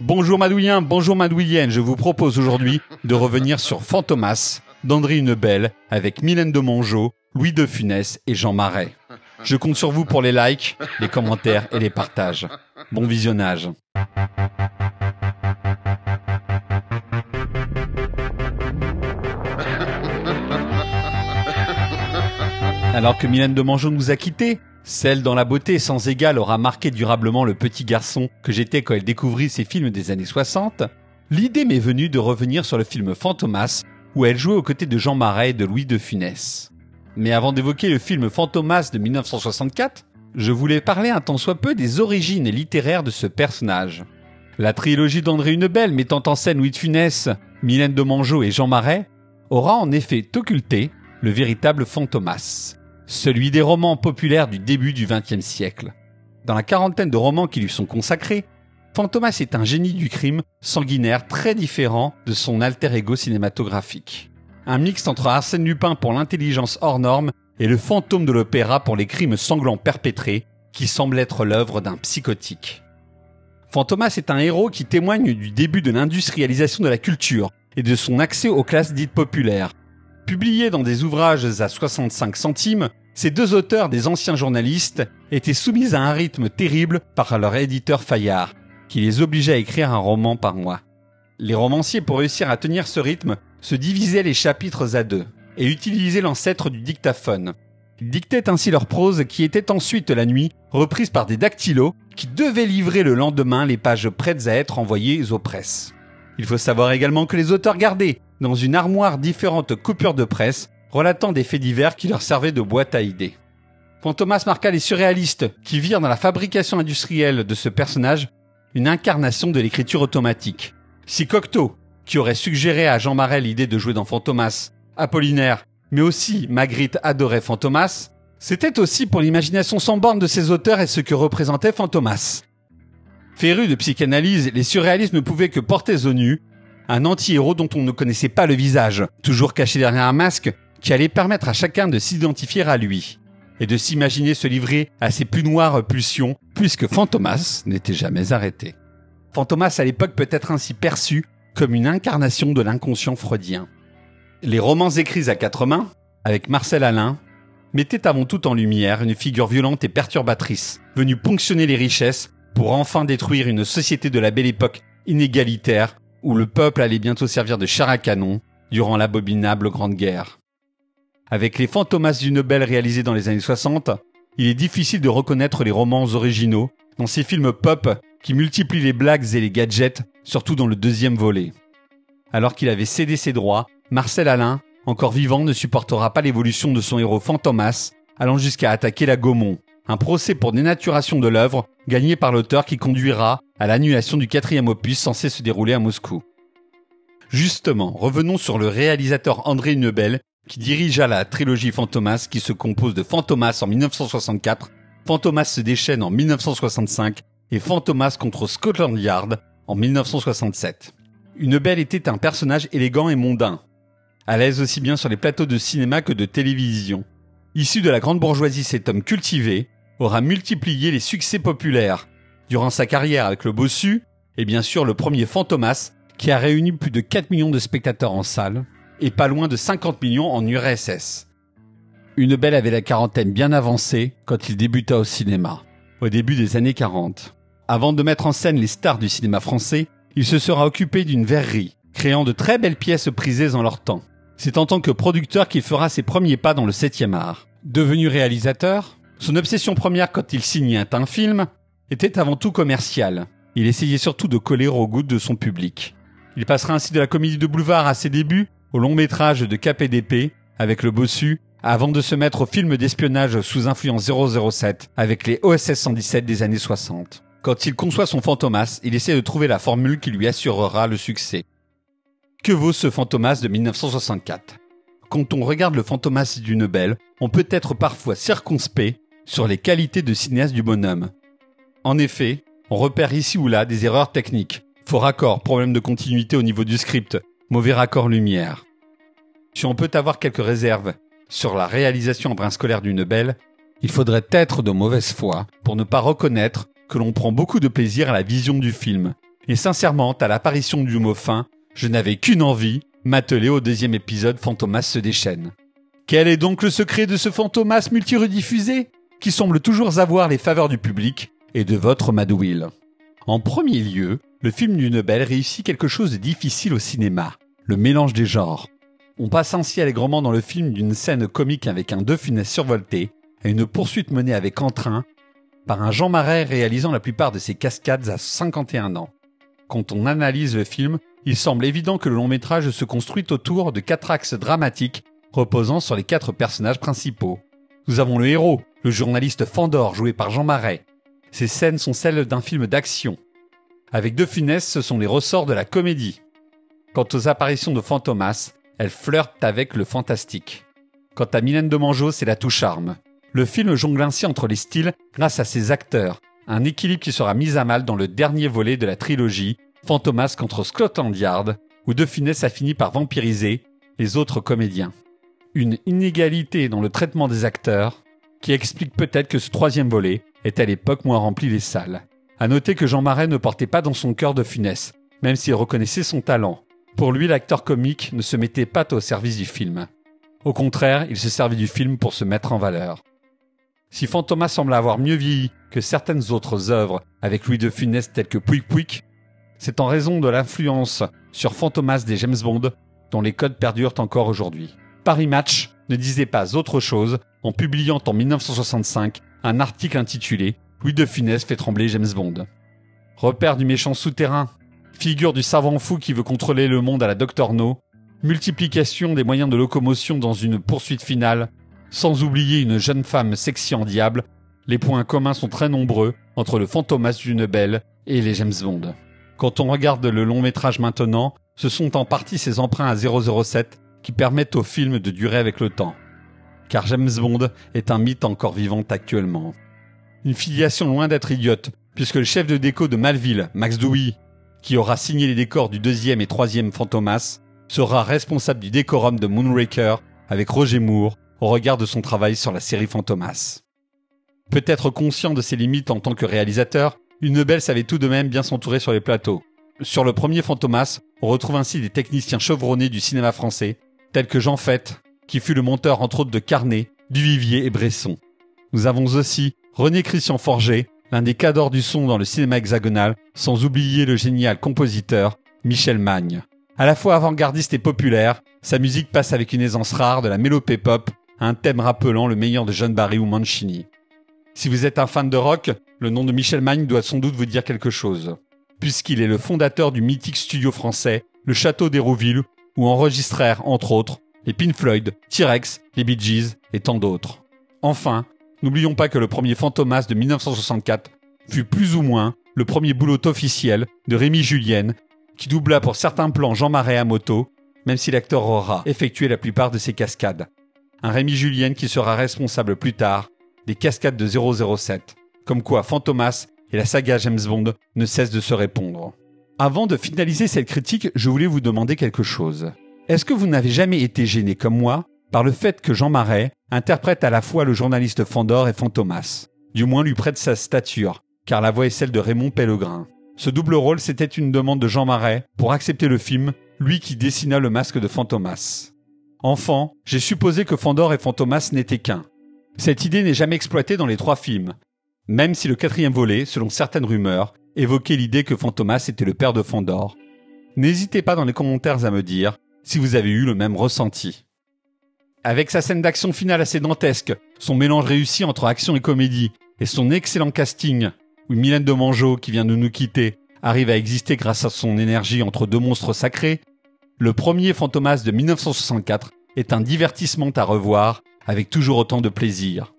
Bonjour Madouillien, bonjour Madouillienne, je vous propose aujourd'hui de revenir sur Fantomas d'André Hunebelle avec Mylène de Mongeau, Louis de Funès et Jean Marais. Je compte sur vous pour les likes, les commentaires et les partages. Bon visionnage. Alors que Mylène de Mongeau nous a quittés, celle dont la beauté sans égale aura marqué durablement le petit garçon que j'étais quand elle découvrit ces films des années 60, l'idée m'est venue de revenir sur le film Fantomas, où elle jouait aux côtés de Jean Marais et de Louis de Funès. Mais avant d'évoquer le film Fantomas de 1964, je voulais parler un tant soit peu des origines littéraires de ce personnage. La trilogie d'André Hunebelle mettant en scène Louis de Funès, Mylène de Mongeau et Jean Marais aura en effet occulté le véritable Fantomas, celui des romans populaires du début du XXe siècle. Dans la quarantaine de romans qui lui sont consacrés, Fantomas est un génie du crime sanguinaire très différent de son alter ego cinématographique. Un mixte entre Arsène Lupin pour l'intelligence hors norme et le fantôme de l'opéra pour les crimes sanglants perpétrés qui semble être l'œuvre d'un psychotique. Fantomas est un héros qui témoigne du début de l'industrialisation de la culture et de son accès aux classes dites populaires. Publiés dans des ouvrages à 65 centimes, ces deux auteurs des anciens journalistes étaient soumis à un rythme terrible par leur éditeur Fayard, qui les obligeait à écrire un roman par mois. Les romanciers, pour réussir à tenir ce rythme, se divisaient les chapitres à deux et utilisaient l'ancêtre du dictaphone. Ils dictaient ainsi leur prose qui était ensuite la nuit reprise par des dactylos qui devaient livrer le lendemain les pages prêtes à être envoyées aux presses. Il faut savoir également que les auteurs gardaient dans une armoire différentes coupures de presse relatant des faits divers qui leur servaient de boîte à idées. Fantomas marqua les surréalistes qui virent dans la fabrication industrielle de ce personnage une incarnation de l'écriture automatique. Si Cocteau, qui aurait suggéré à Jean Marais l'idée de jouer dans Fantomas, Apollinaire, mais aussi Magritte adorait Fantomas, c'était aussi pour l'imagination sans borne de ces auteurs et ce que représentait Fantomas. Férus de psychanalyse, les surréalistes ne pouvaient que porter au nu un anti-héros dont on ne connaissait pas le visage, toujours caché derrière un masque, qui allait permettre à chacun de s'identifier à lui, et de s'imaginer se livrer à ses plus noires pulsions, puisque Fantomas n'était jamais arrêté. Fantomas à l'époque peut être ainsi perçu comme une incarnation de l'inconscient freudien. Les romans écrits à quatre mains, avec Marcel Alain, mettaient avant tout en lumière une figure violente et perturbatrice, venue ponctionner les richesses pour enfin détruire une société de la belle époque inégalitaire, où le peuple allait bientôt servir de chair à canon durant l'abominable Grande Guerre. Avec les Fantomas d'Hunebelle réalisés dans les années 60, il est difficile de reconnaître les romans originaux dans ces films pop qui multiplient les blagues et les gadgets, surtout dans le deuxième volet. Alors qu'il avait cédé ses droits, Marcel Alain, encore vivant, ne supportera pas l'évolution de son héros Fantomas, allant jusqu'à attaquer la Gaumont, un procès pour dénaturation de l'œuvre gagné par l'auteur qui conduira à l'annulation du 4e opus censé se dérouler à Moscou. Justement, revenons sur le réalisateur André Hunebelle qui dirigea la trilogie Fantomas qui se compose de Fantomas en 1964, Fantomas se déchaîne en 1965 et Fantomas contre Scotland Yard en 1967. Hunebelle était un personnage élégant et mondain, à l'aise aussi bien sur les plateaux de cinéma que de télévision. Issu de la grande bourgeoisie, cet homme cultivé aura multiplié les succès populaires durant sa carrière avec le Bossu et bien sûr le premier Fantomas qui a réuni plus de 4 millions de spectateurs en salle et pas loin de 50 millions en URSS. Hunebelle avait la quarantaine bien avancée quand il débuta au cinéma, au début des années 40. Avant de mettre en scène les stars du cinéma français, il se sera occupé d'une verrerie, créant de très belles pièces prisées en leur temps. C'est en tant que producteur qu'il fera ses premiers pas dans le 7e art. Devenu réalisateur, son obsession première quand il signait un film était avant tout commerciale. Il essayait surtout de coller au goût de son public. Il passera ainsi de la comédie de boulevard à ses débuts au long métrage de Cap et d'épée avec le Bossu, avant de se mettre au film d'espionnage sous influence 007 avec les OSS 117 des années 60. Quand il conçoit son Fantomas, il essaie de trouver la formule qui lui assurera le succès. Que vaut ce Fantomas de 1964 ? Quand on regarde le Fantomas d'Hunebelle, on peut être parfois circonspect sur les qualités de cinéaste du bonhomme. En effet, on repère ici ou là des erreurs techniques, faux raccords, problèmes de continuité au niveau du script, mauvais raccord lumière. Si on peut avoir quelques réserves sur la réalisation en brin scolaire d'Hunebelle, il faudrait être de mauvaise foi pour ne pas reconnaître que l'on prend beaucoup de plaisir à la vision du film, Et sincèrement, à l'apparition du mot fin, je n'avais qu'une envie, m'atteler au deuxième épisode Fantomas se déchaîne. Quel est donc le secret de ce Fantomas multi-rediffusé, qui semble toujours avoir les faveurs du public et de votre Madouil? En premier lieu, le film d'une belle réussit quelque chose de difficile au cinéma, le mélange des genres. On passe ainsi allègrement dans le film d'une scène comique avec un De Funès survolté à une poursuite menée avec entrain par un Jean Marais réalisant la plupart de ses cascades à 51 ans. Quand on analyse le film, il semble évident que le long-métrage se construit autour de 4 axes dramatiques reposant sur les 4 personnages principaux. Nous avons le héros, le journaliste Fandor joué par Jean Marais. Ces scènes sont celles d'un film d'action. Avec De Funès, ce sont les ressorts de la comédie. Quant aux apparitions de Fantomas, elles flirtent avec le fantastique. Quant à Mylène Demangeot, c'est la touche charme. Le film jongle ainsi entre les styles grâce à ses acteurs, un équilibre qui sera mis à mal dans le dernier volet de la trilogie, Fantomas contre Scotland Yard, où De Funès a fini par vampiriser les autres comédiens. Une inégalité dans le traitement des acteurs, qui explique peut-être que ce troisième volet est à l'époque moins rempli les salles. À noter que Jean Marais ne portait pas dans son cœur De Funès, même s'il reconnaissait son talent. Pour lui, l'acteur comique ne se mettait pas au service du film. Au contraire, il se servait du film pour se mettre en valeur. Si Fantomas semble avoir mieux vieilli que certaines autres œuvres avec Louis De Funès telles que Pouic Pouic, c'est en raison de l'influence sur Fantomas des James Bond dont les codes perdurent encore aujourd'hui. Paris Match ne disait pas autre chose en publiant en 1965 un article intitulé « Louis De Funès fait trembler James Bond ». Repère du méchant souterrain, figure du savant fou qui veut contrôler le monde à la Dr No, multiplication des moyens de locomotion dans une poursuite finale, sans oublier une jeune femme sexy en diable, les points communs sont très nombreux entre le Fantomas d'une belle et les James Bond. Quand on regarde le long métrage maintenant, ce sont en partie ces emprunts à 007 qui permettent au film de durer avec le temps. Car James Bond est un mythe encore vivant actuellement. Une filiation loin d'être idiote, puisque le chef de déco de Malville, Max Douy, qui aura signé les décors du deuxième et troisième Fantomas, sera responsable du décorum de Moonraker avec Roger Moore au regard de son travail sur la série Fantomas. Peut-être conscient de ses limites en tant que réalisateur, Hunebelle savait tout de même bien s'entourer sur les plateaux. Sur le premier Fantomas, on retrouve ainsi des techniciens chevronnés du cinéma français, tels que Jean Fett, qui fut le monteur entre autres de Carnet, Duvivier et Bresson. Nous avons aussi René Christian Forget, l'un des cadors du son dans le cinéma hexagonal, sans oublier le génial compositeur Michel Magne. À la fois avant-gardiste et populaire, sa musique passe avec une aisance rare de la mélopée pop à un thème rappelant le meilleur de John Barry ou Mancini. Si vous êtes un fan de rock, le nom de Michel Magne doit sans doute vous dire quelque chose, puisqu'il est le fondateur du mythique studio français, le Château d'Hérouville, où enregistrèrent, entre autres, les Pink Floyd, T-Rex, les Bee Gees et tant d'autres. Enfin, n'oublions pas que le premier Fantomas de 1964 fut plus ou moins le premier boulot officiel de Rémi Julienne, qui doubla pour certains plans Jean Marais à moto, même si l'acteur aura effectué la plupart de ses cascades. Un Rémi Julienne qui sera responsable plus tard des cascades de 007, comme quoi Fantomas et la saga James Bond ne cessent de se répondre. Avant de finaliser cette critique, je voulais vous demander quelque chose. Est-ce que vous n'avez jamais été gêné comme moi par le fait que Jean Marais interprète à la fois le journaliste Fandor et Fantomas? Du moins lui prête sa stature, car la voix est celle de Raymond Pellegrin. Ce double rôle, c'était une demande de Jean Marais pour accepter le film, lui qui dessina le masque de Fantomas. Enfant, j'ai supposé que Fandor et Fantomas n'étaient qu'un. Cette idée n'est jamais exploitée dans les 3 films, même si le 4e volet, selon certaines rumeurs, évoquait l'idée que Fantomas était le père de Fandor. N'hésitez pas dans les commentaires à me dire si vous avez eu le même ressenti. Avec sa scène d'action finale assez dantesque, son mélange réussi entre action et comédie, et son excellent casting, où Mylène Demangeot, qui vient de nous quitter, arrive à exister grâce à son énergie entre 2 monstres sacrés, le premier Fantomas de 1964 est un divertissement à revoir avec toujours autant de plaisir.